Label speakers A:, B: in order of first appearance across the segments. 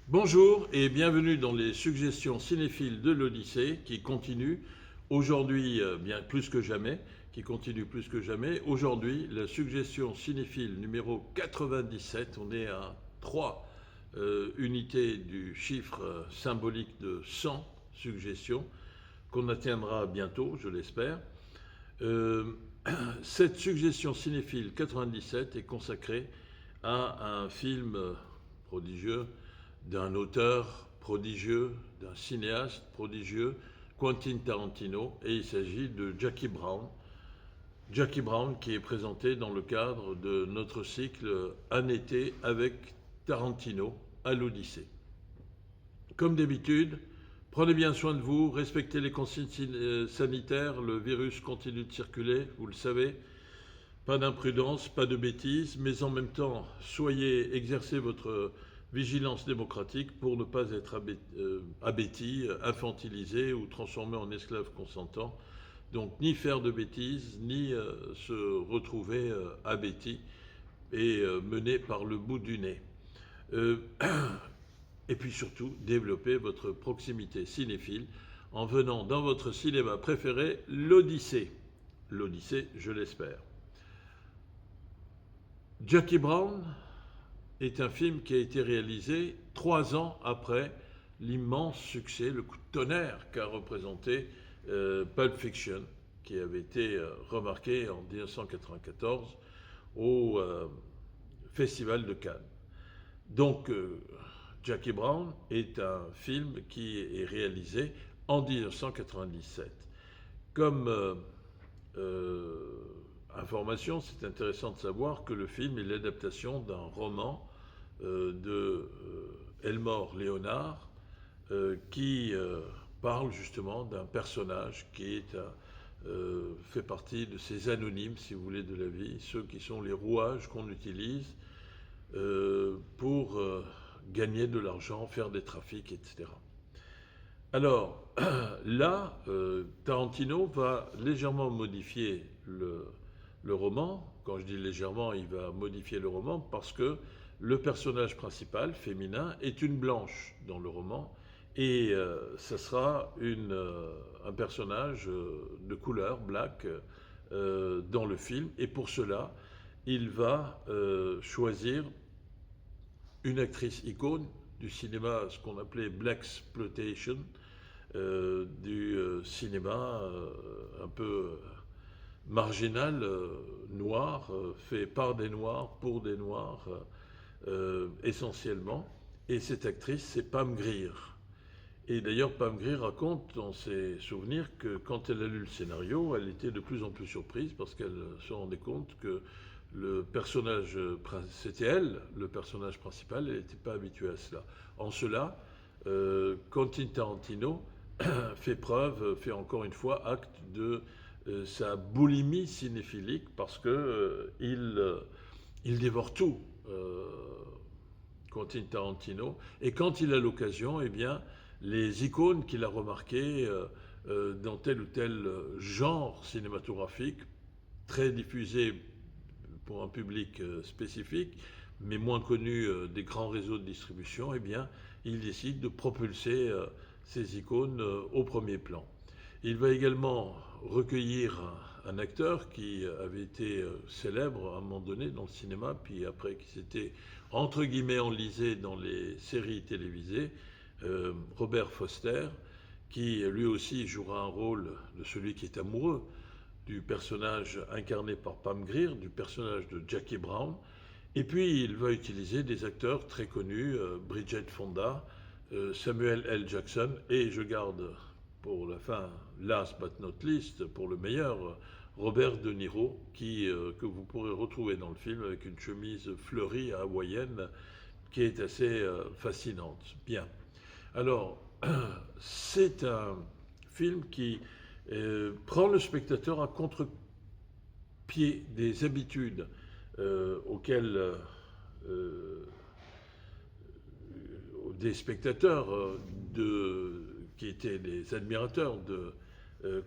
A: Bonjour et bienvenue dans les suggestions cinéphiles de l'Odyssée qui continuent aujourd'hui bien plus que jamais, Aujourd'hui, la suggestion cinéphile numéro 97, on est à 3 unités du chiffre symbolique de 100 suggestions qu'on atteindra bientôt, je l'espère. Euh, cette suggestion cinéphile 97 est consacrée à un film prodigieux, d'un auteur prodigieux, d'un cinéaste prodigieux, Quentin Tarantino, et il s'agit de Jackie Brown. Jackie Brown qui est présenté dans le cadre de notre cycle Un été avec Tarantino à l'Odyssée. Comme d'habitude, prenez bien soin de vous, respectez les consignes sanitaires, le virus continue de circuler, vous le savez. Pas d'imprudence, pas de bêtises, mais en même temps, exercez votre vigilance démocratique pour ne pas être abéti, infantilisé ou transformé en esclave consentant. Donc ni faire de bêtises, ni se retrouver abéti et mené par le bout du nez. Euh, et puis surtout, développer votre proximité cinéphile en venant dans votre cinéma préféré, l'Odyssée. L'Odyssée, je l'espère. Jackie Brown est un film qui a été réalisé 3 ans après l'immense succès, le coup de tonnerre qu'a représenté Pulp Fiction, qui avait été remarqué en 1994 au Festival de Cannes. Donc, Jackie Brown est un film qui est réalisé en 1997. Comme information, c'est intéressant de savoir que le film est l'adaptation d'un roman de Elmore Leonard qui parle justement d'un personnage qui est fait partie de ces anonymes, si vous voulez, de la vie, ceux qui sont les rouages qu'on utilise pour gagner de l'argent, faire des trafics, etc. Alors, là, Tarantino va légèrement modifier le roman. Quand je dis légèrement, il va modifier le roman parce que le personnage principal, féminin, est une blanche dans le roman et ça sera un personnage de couleur, black, dans le film. Et pour cela, il va choisir une actrice icône du cinéma, ce qu'on appelait Blaxploitation, du cinéma un peu marginal, noir, fait par des noirs, pour des noirs, essentiellement. Et cette actrice, c'est Pam Grier. Et d'ailleurs, Pam Grier raconte dans ses souvenirs que quand elle a lu le scénario, elle était de plus en plus surprise parce qu'elle se rendait compte que le personnage, c'était elle, le personnage principal, elle n'était pas habituée à cela. En cela, Quentin Tarantino fait encore une fois acte de sa boulimie cinéphilique parce que il dévore tout, Quentin Tarantino, et quand il a l'occasion, eh bien, les icônes qu'il a remarquées dans tel ou tel genre cinématographique, très diffusé pour un public spécifique, mais moins connu des grands réseaux de distribution, eh bien, il décide de propulser ces icônes au premier plan. Il va également recueillir un acteur qui avait été célèbre à un moment donné dans le cinéma, puis après qui s'était entre guillemets enlisé dans les séries télévisées, Robert Foster, qui lui aussi jouera un rôle de celui qui est amoureux du personnage incarné par Pam Grier, du personnage de Jackie Brown. Et puis il va utiliser des acteurs très connus, Bridget Fonda, Samuel L. Jackson, et je garde pour la fin, last but not least, pour le meilleur, Robert De Niro, que vous pourrez retrouver dans le film avec une chemise fleurie hawaïenne qui est assez fascinante. Bien. Alors, c'est un film qui prend le spectateur à contre-pied des habitudes auxquelles des spectateurs qui étaient des admirateurs de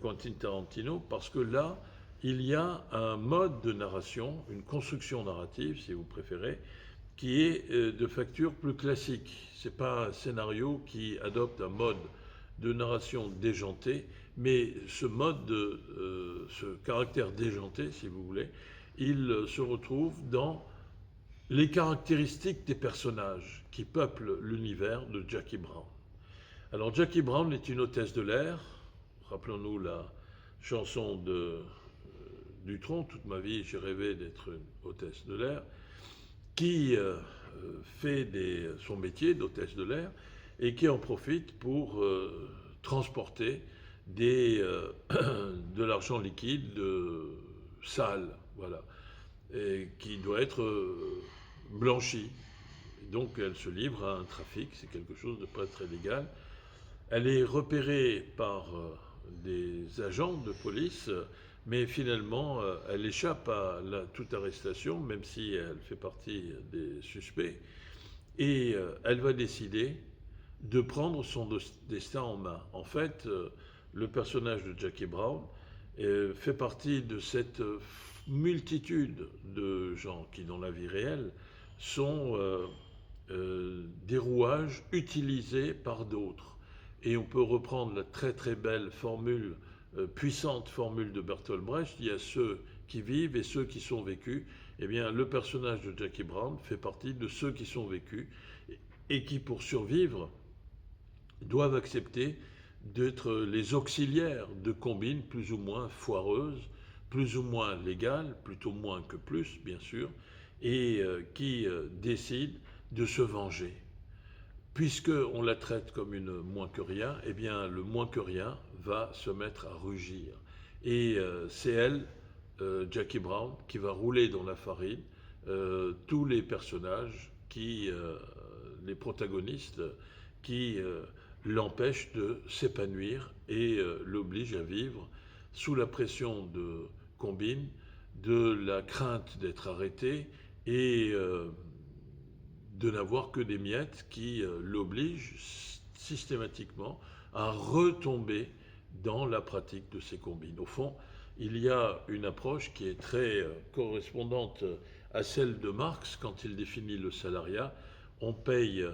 A: Quentin Tarantino, parce que là, il y a un mode de narration, une construction narrative, si vous préférez, qui est de facture plus classique. Ce n'est pas un scénario qui adopte un mode de narration déjanté, mais ce caractère déjanté, si vous voulez, il se retrouve dans les caractéristiques des personnages qui peuplent l'univers de Jackie Brown. Alors Jackie Brown est une hôtesse de l'air, rappelons-nous la chanson de Dutronc, toute ma vie j'ai rêvé d'être une hôtesse de l'air, qui fait son métier d'hôtesse de l'air et qui en profite pour transporter de l'argent liquide sale, voilà, et qui doit être blanchi. Donc elle se livre à un trafic, c'est quelque chose de pas très légal. Elle est repérée par des agents de police, mais finalement elle échappe à toute arrestation, même si elle fait partie des suspects, et elle va décider de prendre son destin en main. En fait, le personnage de Jackie Brown fait partie de cette multitude de gens qui, dans la vie réelle, sont des rouages utilisés par d'autres. Et on peut reprendre la très très belle formule, puissante formule de Bertolt Brecht, il y a ceux qui vivent et ceux qui sont vécus. Eh bien, le personnage de Jackie Brown fait partie de ceux qui sont vécus et qui, pour survivre, doivent accepter d'être les auxiliaires de combines plus ou moins foireuses, plus ou moins légales, plutôt moins que plus, bien sûr, et qui décident de se venger. Puisqu'on la traite comme une moins que rien, eh bien le moins que rien va se mettre à rugir. Et c'est elle, Jackie Brown, qui va rouler dans la farine tous les personnages, les protagonistes, qui l'empêchent de s'épanouir et l'obligent à vivre sous la pression de combines, de la crainte d'être arrêté et de n'avoir que des miettes qui l'obligent systématiquement à retomber dans la pratique de ces combines. Au fond, il y a une approche qui est très correspondante à celle de Marx quand il définit le salariat. On paye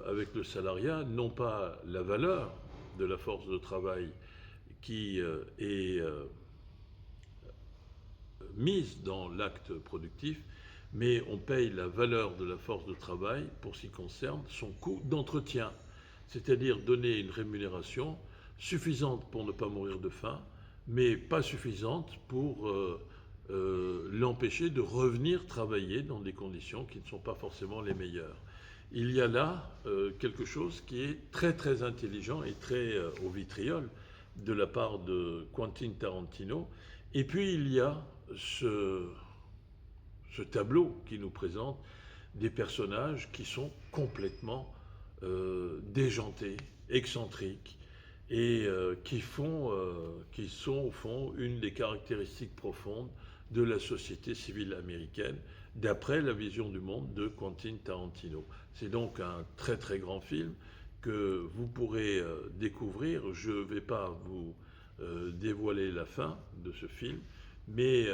A: avec le salariat non pas la valeur de la force de travail qui est mise dans l'acte productif, mais on paye la valeur de la force de travail pour ce qui concerne son coût d'entretien, c'est-à-dire donner une rémunération suffisante pour ne pas mourir de faim, mais pas suffisante pour l'empêcher de revenir travailler dans des conditions qui ne sont pas forcément les meilleures. Il y a là quelque chose qui est très très intelligent et très au vitriol de la part de Quentin Tarantino. Et puis il y a ce tableau qui nous présente des personnages qui sont complètement déjantés, excentriques, et qui sont au fond une des caractéristiques profondes de la société civile américaine, d'après la vision du monde de Quentin Tarantino. C'est donc un très très grand film que vous pourrez découvrir. Je ne vais pas vous dévoiler la fin de ce film, mais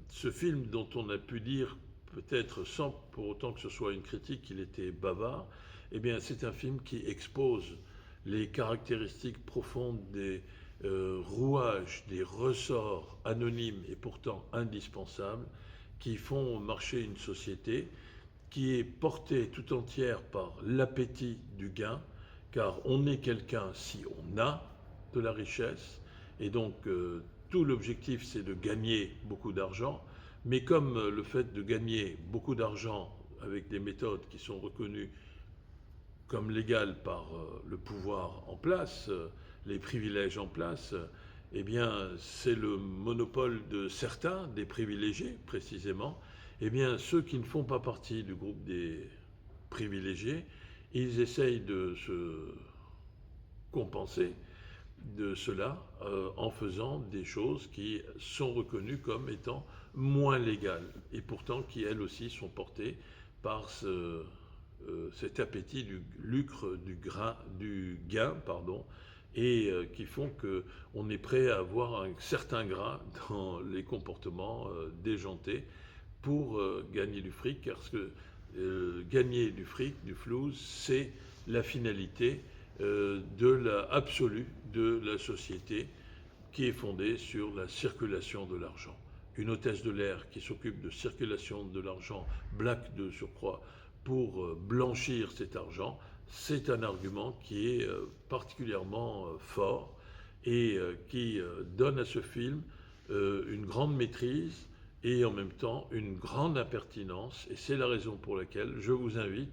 A: ce film dont on a pu dire, peut-être sans pour autant que ce soit une critique, qu'il était bavard, eh bien c'est un film qui expose les caractéristiques profondes des rouages, des ressorts anonymes et pourtant indispensables qui font marcher une société qui est portée tout entière par l'appétit du gain, car on est quelqu'un si on a de la richesse, et donc tout l'objectif c'est de gagner beaucoup d'argent, mais comme le fait de gagner beaucoup d'argent avec des méthodes qui sont reconnues comme légales par le pouvoir en place, les privilèges en place, eh bien c'est le monopole de certains, des privilégiés précisément. Eh bien ceux qui ne font pas partie du groupe des privilégiés, ils essayent de se compenser de cela en faisant des choses qui sont reconnues comme étant moins légales et pourtant qui elles aussi sont portées par cet appétit du lucre, du gain, et qui font qu'on est prêt à avoir un certain gras dans les comportements déjantés pour gagner du fric, parce que Gagner du fric, du flouze, c'est la finalité absolue de la société qui est fondée sur la circulation de l'argent. Une hôtesse de l'air qui s'occupe de circulation de l'argent, black de surcroît, pour blanchir cet argent, c'est un argument qui est particulièrement fort et qui donne à ce film une grande maîtrise et en même temps une grande impertinence. Et c'est la raison pour laquelle je vous invite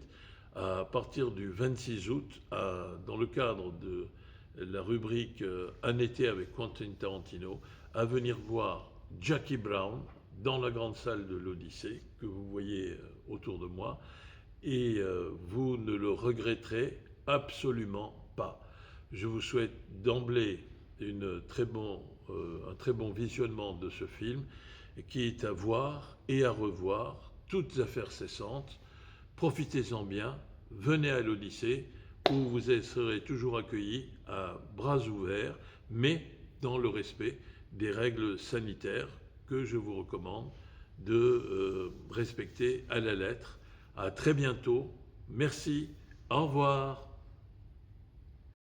A: à partir du 26 août, dans le cadre de la rubrique Un été avec Quentin Tarantino, à venir voir Jackie Brown dans la grande salle de l'Odyssée que vous voyez autour de moi, et vous ne le regretterez absolument pas. Je vous souhaite d'emblée un très bon visionnement de ce film qui est à voir et à revoir, toutes affaires cessantes. Profitez-en bien, venez à l'Odyssée où vous serez toujours accueillis à bras ouverts, mais dans le respect des règles sanitaires que je vous recommande de respecter à la lettre. À très bientôt. Merci. Au revoir.